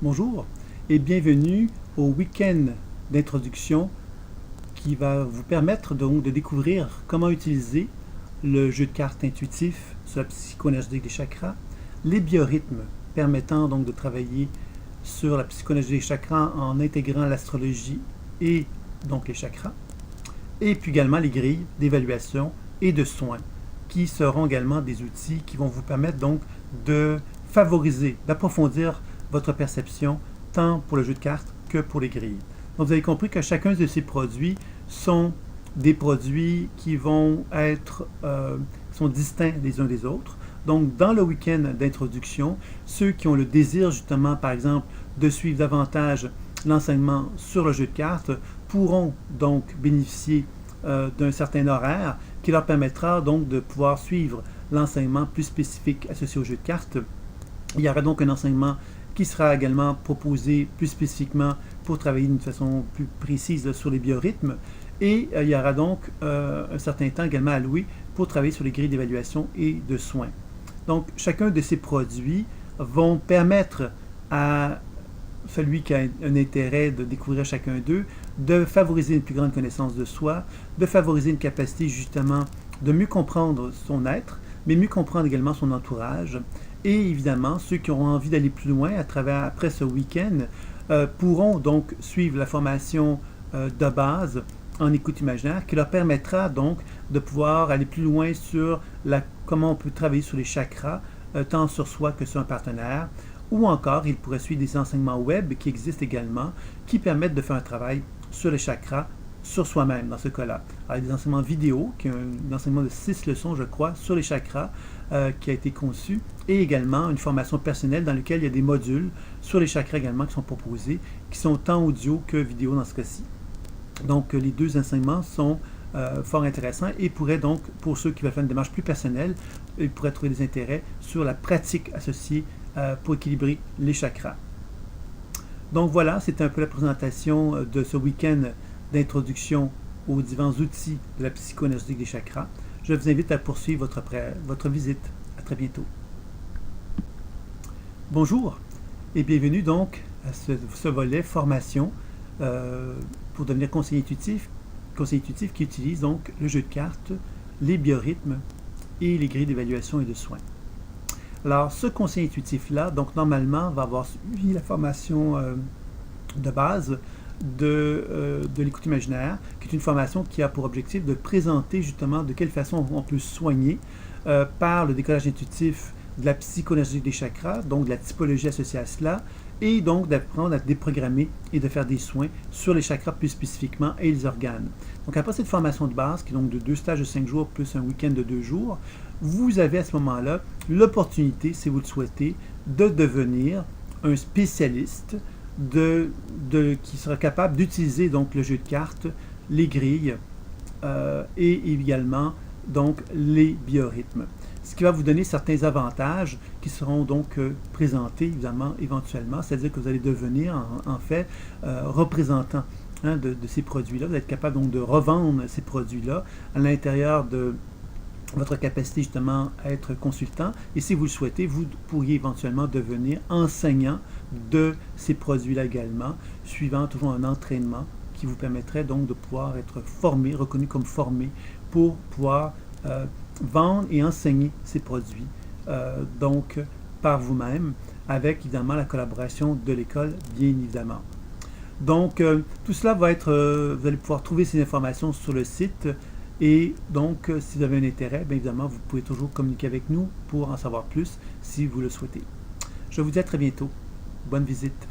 Bonjour et bienvenue au week-end d'introduction qui va vous permettre donc de découvrir comment utiliser le jeu de cartes intuitif sur la psycho-énergétique des chakras, les biorhythmes permettant donc de travailler sur la psycho-énergie des chakras en intégrant l'astrologie et donc les chakras, et puis également les grilles d'évaluation et de soins qui seront également des outils qui vont vous permettre donc de favoriser, d'approfondir votre perception tant pour le jeu de cartes que pour les grilles. Donc vous avez compris que chacun de ces produits sont des produits qui vont être sont distincts les uns des autres. Donc dans le week-end d'introduction, ceux qui ont le désir justement par exemple de suivre davantage l'enseignement sur le jeu de cartes pourront donc bénéficier d'un certain horaire qui leur permettra donc de pouvoir suivre l'enseignement plus spécifique associé au jeu de cartes. Il y aura donc un enseignement qui sera également proposé plus spécifiquement pour travailler d'une façon plus précise sur les biorhythmes. Et il y aura donc un certain temps également alloué pour travailler sur les grilles d'évaluation et de soins. Donc chacun de ces produits vont permettre à celui qui a un intérêt de découvrir chacun d'eux, de favoriser une plus grande connaissance de soi, de favoriser une capacité justement de mieux comprendre son être, mais mieux comprendre également son entourage. Et évidemment, ceux qui auront envie d'aller plus loin après ce week-end pourront donc suivre la formation de base en écoute imaginaire qui leur permettra donc de pouvoir aller plus loin sur comment on peut travailler sur les chakras, tant sur soi que sur un partenaire. Ou encore, ils pourraient suivre des enseignements web qui existent également, qui permettent de faire un travail sur les chakras, sur soi-même dans ce cas-là. Alors, il y a des enseignements vidéo, qui est un enseignement de 6 leçons, je crois, sur les chakras, qui a été conçu, et également une formation personnelle dans laquelle il y a des modules sur les chakras également qui sont proposés, qui sont tant audio que vidéo dans ce cas-ci. Donc, les deux enseignements sont fort intéressants et pourraient donc, pour ceux qui veulent faire une démarche plus personnelle, ils pourraient trouver des intérêts sur la pratique associée pour équilibrer les chakras. Donc voilà, c'était un peu la présentation de ce week-end d'introduction aux divers outils de la psycho-énergétique des chakras. Je vous invite à poursuivre votre visite. À très bientôt. Bonjour et bienvenue donc à ce volet formation pour devenir conseiller intuitif qui utilise donc le jeu de cartes, les biorhythmes et les grilles d'évaluation et de soins. Alors, ce conseil intuitif-là, donc normalement, va avoir suivi la formation de base de l'écoute imaginaire, qui est une formation qui a pour objectif de présenter justement de quelle façon on peut soigner par le décollage intuitif de la psycho-énergie des chakras, donc de la typologie associée à cela, et donc d'apprendre à déprogrammer et de faire des soins sur les chakras plus spécifiquement et les organes. Donc après cette formation de base, qui est donc de 2 stages de 5 jours plus un week-end de 2 jours, vous avez à ce moment-là l'opportunité, si vous le souhaitez, de devenir un spécialiste qui sera capable d'utiliser donc le jeu de cartes, les grilles et également donc les biorhythmes. Ce qui va vous donner certains avantages qui seront donc présentés évidemment éventuellement, c'est-à-dire que vous allez devenir en fait représentant de ces produits-là. Vous êtes capable donc de revendre ces produits-là à l'intérieur de votre capacité justement à être consultant. Et si vous le souhaitez, vous pourriez éventuellement devenir enseignant de ces produits-là également, suivant toujours un entraînement qui vous permettrait donc de pouvoir être formé, reconnu comme formé pour pouvoir vendre et enseigner ces produits donc par vous-même, avec évidemment la collaboration de l'école, bien évidemment. Donc tout cela va être, vous allez pouvoir trouver ces informations sur le site et donc si vous avez un intérêt, bien évidemment vous pouvez toujours communiquer avec nous pour en savoir plus si vous le souhaitez. Je vous dis à très bientôt. Bonne visite.